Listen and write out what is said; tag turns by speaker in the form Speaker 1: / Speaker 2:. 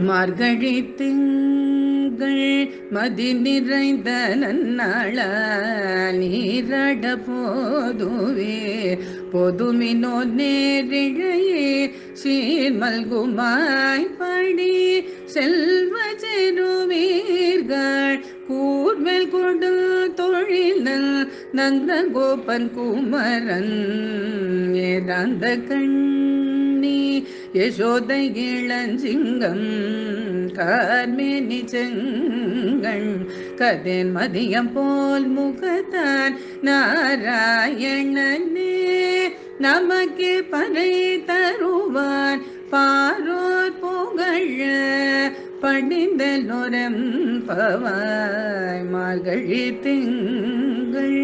Speaker 1: மார்கழி திங்கள் மதி நிறைந்த நன்னாள நீராட போதுவே பொதுமினோ நேரிழையே சீர்மல்குமாய் படி செல்வ செருவீர்கள் கூர்வேல் கொடு தொழிலன் நந்த கோபன் குமரன் ஏதாந்த கண்ணி யசோதை இளஞ்சிங்கம் கார்மேனி செங்கண் கதேன் மதியம் போல் முகத்தான் நாராயணனே நமக்கே பறை தருவான் பாரோர் புகழ படிந்தலோரம் பவாய் மார்கழி திங்கள்